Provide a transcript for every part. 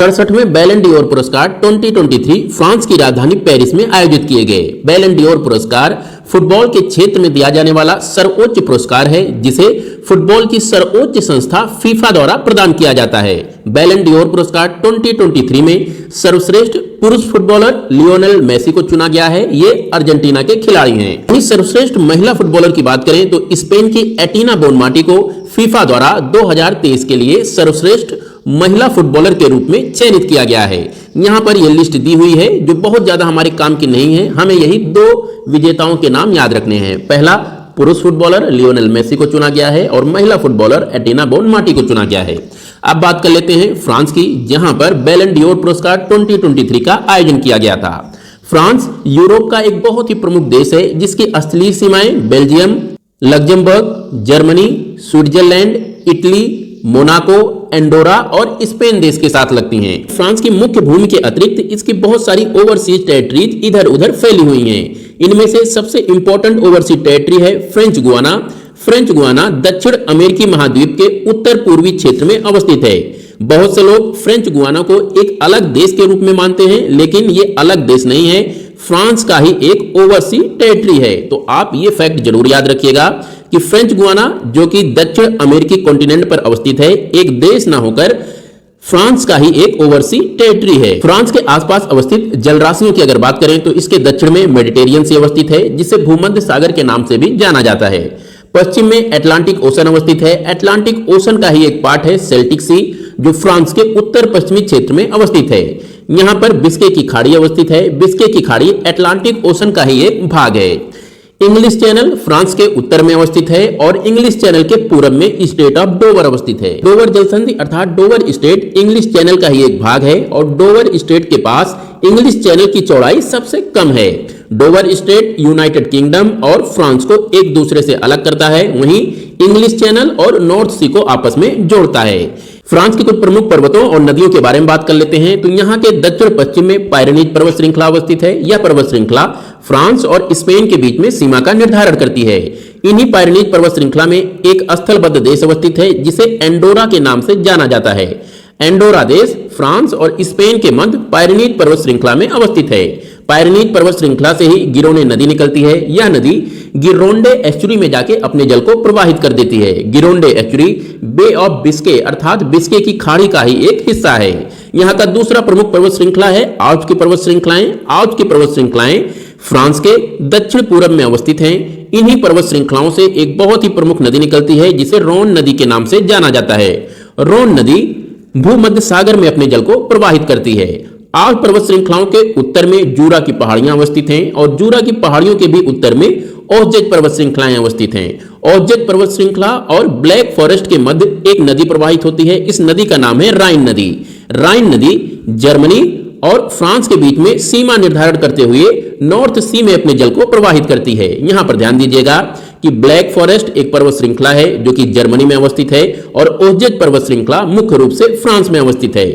67वें बैलन डी ओर पुरस्कार 2023 फ्रांस की राजधानी पेरिस में आयोजित किए गए। बैलन डी ओर पुरस्कार फुटबॉल के क्षेत्र में दिया जाने वाला सर्वोच्च पुरस्कार है, जिसे फुटबॉल की सर्वोच्च संस्था फीफा द्वारा प्रदान किया जाता है। बैलन डी ओर पुरस्कार 2023 में सर्वश्रेष्ठ पुरुष फुटबॉलर लियोनेल मेसी को चुना गया है। ये अर्जेंटीना के खिलाड़ी हैं। वहीं सर्वश्रेष्ठ महिला फुटबॉलर की बात करें तो स्पेन की एटिना बोनमाटी को फीफा द्वारा 2023 के लिए सर्वश्रेष्ठ महिला फुटबॉलर के रूप में चयनित किया गया है। यहाँ पर यह लिस्ट दी हुई है जो बहुत ज्यादा हमारे काम की नहीं है। हमें यही दो विजेताओं के नाम याद रखने हैं। पहला पुरुष फुटबॉलर लियोनेल मेसी को चुना गया है और महिला फुटबॉलर एटिना बोनमाटी को चुना गया है। अब बात कर लेते हैं फ्रांस की, जहां पर बैलन डी ओर पुरस्कार 2023 का आयोजन किया गया था। फ्रांस यूरोप का एक बहुत ही प्रमुख देश है, जिसकी असली सीमाएं Belgium, Luxembourg, Germany, Switzerland, Italy, Monaco, Andorra और स्पेन देश के साथ लगती हैं। फ्रांस की मुख्य भूमि के अतिरिक्त इसकी बहुत सारी ओवरसीज टेरिटरीज इधर उधर फैली हुई हैं। इनमें से सबसे इंपॉर्टेंट ओवरसीज टेरिटरी है फ्रेंच गुयाना। फ्रेंच गुयाना दक्षिण अमेरिकी महाद्वीप के उत्तर पूर्वी क्षेत्र में अवस्थित है। बहुत से लोग फ्रेंच गुयाना को एक अलग देश के रूप में मानते हैं, लेकिन ये अलग देश नहीं है, फ्रांस का ही एक ओवरसी टेरिटरी है। तो आप ये फैक्ट जरूर याद रखिएगा कि फ्रेंच गुयाना, जो कि दक्षिण अमेरिकी कॉन्टिनेंट पर अवस्थित है, एक देश ना होकर फ्रांस का ही एक ओवरसी टेरिटरी है। फ्रांस के आसपास अवस्थित जलराशियों की अगर बात करें तो इसके दक्षिण में मेडिटेरियन सी अवस्थित है, जिसे भूमध्य सागर के नाम से भी जाना जाता है। पश्चिम में अटलांटिक ओशन अवस्थित है। अटलांटिक ओशन का ही एक पार्ट है सेल्टिक सी, जो फ्रांस के उत्तर पश्चिमी क्षेत्र में अवस्थित है। यहाँ पर बिस्के की खाड़ी अवस्थित है। बिस्के की खाड़ी अटलांटिक ओशन का ही एक भाग है। इंग्लिश चैनल फ्रांस के उत्तर में अवस्थित है और इंग्लिश चैनल के पूरब में स्टेट ऑफ डोवर अवस्थित है। डोवर जलसंधि अर्थात डोवर स्टेट इंग्लिश चैनल का ही एक भाग है और डोवर स्टेट के पास इंग्लिश चैनल की चौड़ाई सबसे कम है। डोवर स्टेट यूनाइटेड किंगडम और फ्रांस को एक दूसरे से अलग करता है, वहीं इंग्लिश चैनल और नॉर्थ सी को आपस में जोड़ता है। फ्रांस की कुछ प्रमुख पर्वतों और नदियों के बारे में बात कर लेते हैं तो यहाँ के दक्षिण पश्चिम में पायरेनीज पर्वत श्रृंखला अवस्थित है। यह पर्वत श्रृंखला फ्रांस और स्पेन के बीच में सीमा का निर्धारण करती है। इन्हीं पायरेनीज पर्वत श्रृंखला में एक स्थलबद्ध देश अवस्थित है, जिसे एंडोरा के नाम से जाना जाता है। एंडोरा देश फ्रांस और स्पेन के मध्य पायरेनीज पर्वत श्रृंखला में अवस्थित है। पायरेनीज पर्वत श्रृंखला से ही गिरोने नदी निकलती है। यह नदी गिरोंडे एस्चुरी में जाके अपने जल को प्रवाहित कर देती है। गिरोंडे एस्चुरी बे ऑफ बिस्के अर्थात बिस्के की खाड़ी का ही एक हिस्सा है। यहाँ का दूसरा प्रमुख पर्वत श्रृंखला है आल्प्स की पर्वत श्रृंखलाएं। आल्प्स की पर्वत श्रृंखलाएं फ्रांस के दक्षिण पूर्व में अवस्थित हैं। इन्हीं पर्वत श्रृंखलाओं से एक बहुत ही प्रमुख नदी निकलती है, जिसे रोन नदी के नाम से जाना जाता है। रोन नदी भूमध्य सागर में अपने जल को प्रवाहित करती है। आल्प्स पर्वत श्रृंखलाओं के उत्तर में जूरा की पहाड़ियां अवस्थित हैं और जूरा की पहाड़ियों के भी उत्तर में ओज़ेज पर्वत श्रृंखलाएं अवस्थित हैं। ओज़ेज पर्वत श्रृंखला और ब्लैक फॉरेस्ट के मध्य एक नदी प्रवाहित होती है। इस नदी का नाम है राइन नदी। राइन नदी जर्मनी और फ्रांस के बीच में सीमा निर्धारण करते हुए नॉर्थ सी में अपने जल को प्रवाहित करती है। यहां पर ध्यान दीजिएगा कि ब्लैक फॉरेस्ट एक पर्वत श्रृंखला है जो कि जर्मनी में अवस्थित है और ओज़ेज पर्वत श्रृंखला मुख्य रूप से फ्रांस में अवस्थित है।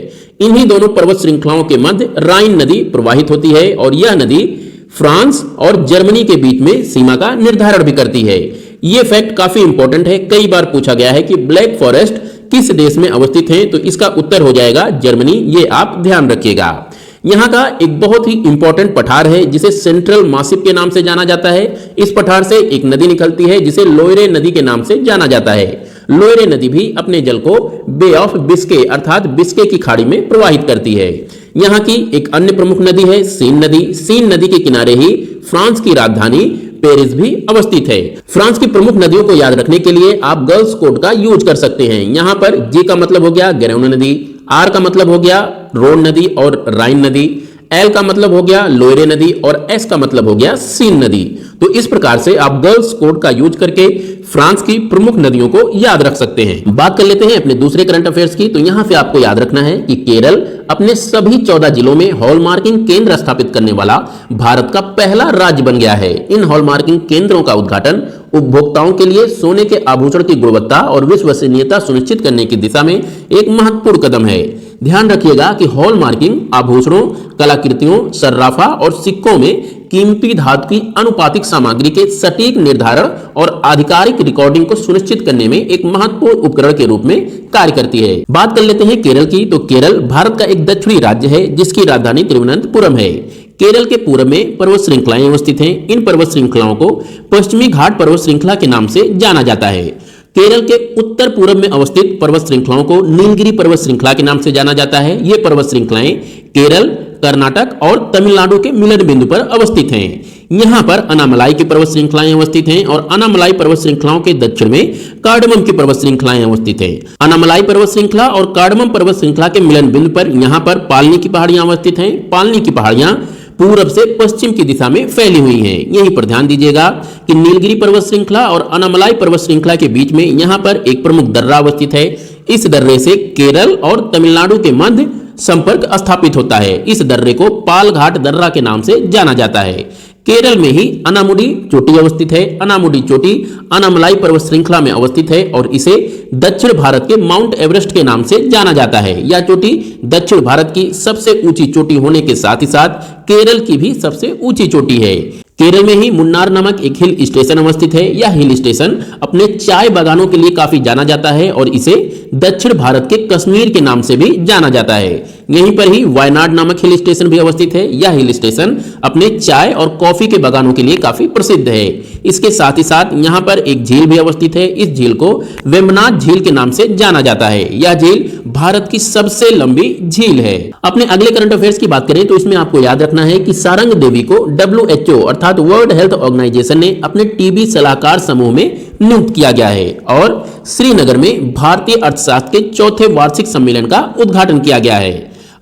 इन्हीं दोनों पर्वत श्रृंखलाओं के मध्य राइन नदी प्रवाहित होती है और यह नदी फ्रांस और जर्मनी के बीच में सीमा का निर्धारण भी करती है। यह फैक्ट काफी इंपॉर्टेंट है। कई बार पूछा गया है कि ब्लैक फॉरेस्ट किस देश में अवस्थित है, तो इसका उत्तर हो जाएगा जर्मनी। ये आप ध्यान रखिएगा। यहाँ का एक बहुत ही इंपॉर्टेंट पठार है जिसे सेंट्रल मासिव के नाम से जाना जाता है। इस पठार से एक नदी निकलती है जिसे लोयरे नदी के नाम से जाना जाता है। लोयरे नदी भी अपने जल को बे ऑफ बिस्के अर्थात बिस्के की खाड़ी में प्रवाहित करती है। यहाँ की एक अन्य प्रमुख नदी है सीन नदी। सीन नदी के किनारे ही फ्रांस की राजधानी पेरिस भी अवस्थित है। फ्रांस की प्रमुख नदियों को याद रखने के लिए आप गर्ल्स कोड का यूज कर सकते हैं। यहाँ पर जी का मतलब हो गया गैरोन नदी, आर का मतलब हो गया रोन नदी और राइन नदी, एल का मतलब हो गया लोयरे नदी और एस का मतलब हो गया सीन नदी। तो इस प्रकार से आप गर्ल्स कोड का यूज करके फ्रांस की प्रमुख नदियों को याद रख सकते हैं। बात कर लेते हैं अपने दूसरे करंट अफेयर्स की। तो यहां से आपको याद रखना है कि केरल अपने सभी 14 जिलों में हॉलमार्किंग केंद्र स्थापित करने वाला भारत का पहला राज्य बन गया है। इन हॉलमार्किंग केंद्रों का उद्घाटन उपभोक्ताओं के लिए सोने के आभूषण की गुणवत्ता और विश्वसनीयता सुनिश्चित करने की दिशा में एक महत्वपूर्ण कदम है। ध्यान रखिएगा कि हॉलमार्किंग आभूषणों, कलाकृतियों, सर्राफा और सिक्कों में कीमती धातु की अनुपातिक सामग्री के सटीक निर्धारण और आधिकारिक रिकॉर्डिंग को सुनिश्चित करने में एक महत्वपूर्ण उपकरण के रूप में कार्य करती है। बात कर लेते हैं केरल की, तो केरल भारत का एक दक्षिणी राज्य है जिसकी राजधानी तिरुवनंतपुरम है। केरल के पूर्व में पर्वत श्रृंखलाएं अवस्थित हैं। इन पर्वत श्रृंखलाओं को पश्चिमी घाट पर्वत श्रृंखला के नाम से जाना जाता है। केरल के उत्तर पूर्व में अवस्थित पर्वत श्रृंखलाओं को नीलगिरी पर्वत श्रृंखला के नाम से जाना जाता है। ये पर्वत श्रृंखलाएं केरल, कर्नाटक और तमिलनाडु के मिलन बिंदु पर अवस्थित हैं। यहाँ पर अनामलाई की पर्वत श्रृंखलाएं अवस्थित हैं और अनामलाई पर्वत श्रृंखलाओं के दक्षिण में कार्डमम की पर्वत श्रृंखलाएं अवस्थित हैं। अनामलाई पर्वत श्रृंखला और कार्डमम पर्वत श्रृंखला के मिलन बिंदु पर यहाँ पर पालनी की पहाड़ियां अवस्थित हैं। पालनी की पहाड़ियां पूरब से पश्चिम की दिशा में फैली हुई हैं। यहीं पर ध्यान दीजिएगा कि नीलगिरी पर्वत श्रृंखला और अनामलाई पर्वत श्रृंखला के बीच में यहाँ पर एक प्रमुख दर्रा अवस्थित है। इस दर्रे से केरल और तमिलनाडु के मध्य संपर्क स्थापित होता है। इस दर्रे को पालघाट दर्रा के नाम से जाना जाता है। केरल में ही अनामुडी चोटी अवस्थित है। अनामुडी चोटी अनामलाई पर्वत श्रृंखला में अवस्थित है और इसे दक्षिण भारत के माउंट एवरेस्ट के नाम से जाना जाता है। यह चोटी दक्षिण भारत की सबसे ऊंची चोटी होने के साथ ही साथ केरल की भी सबसे ऊंची चोटी है। केरल में ही मुन्नार नामक एक हिल स्टेशन अवस्थित है। यह हिल स्टेशन अपने चाय बागानों के लिए काफी जाना जाता है और इसे दक्षिण भारत के कश्मीर के नाम से भी जाना जाता है। यहीं पर ही वायनाड नामक हिल स्टेशन भी अवस्थित है। यह हिल स्टेशन अपने चाय और कॉफी के बागानों के लिए काफी प्रसिद्ध है। इसके साथ ही साथ यहाँ पर एक झील भी अवस्थित है। इस झील को वेम्बनाथ झील के नाम से जाना जाता है। यह झील भारत की सबसे लंबी झील है। अपने अगले करंट अफेयर्स की बात करें तो इसमें आपको याद रखना है कि सारंग देवी को WHO अर्थात वर्ल्ड हेल्थ ऑर्गेनाइजेशन ने अपने टीबी सलाहकार समूह में नियुक्त किया गया है और श्रीनगर में भारतीय अर्थशास्त्र के चौथे वार्षिक सम्मेलन का उद्घाटन किया गया है।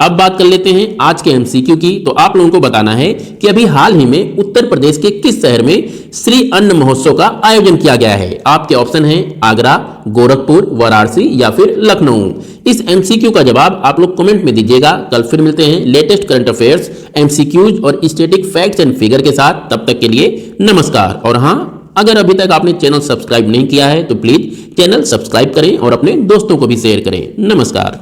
अब बात कर लेते हैं आज के MCQ की, तो आप लोगों को बताना है कि अभी हाल ही में उत्तर प्रदेश के किस शहर में श्री अन्न महोत्सव का आयोजन किया गया है। आपके ऑप्शन हैं आगरा, गोरखपुर, वाराणसी या फिर लखनऊ। इस MCQ का जवाब आप लोग कमेंट में दीजिएगा। कल फिर मिलते हैं लेटेस्ट करंट अफेयर्स, MCQs और स्टैटिक फैक्ट्स एंड फिगर के साथ। तब तक के लिए नमस्कार। और हाँ, अगर अभी तक आपने चैनल सब्सक्राइब नहीं किया है तो प्लीज चैनल सब्सक्राइब करें और अपने दोस्तों को भी शेयर करें। नमस्कार।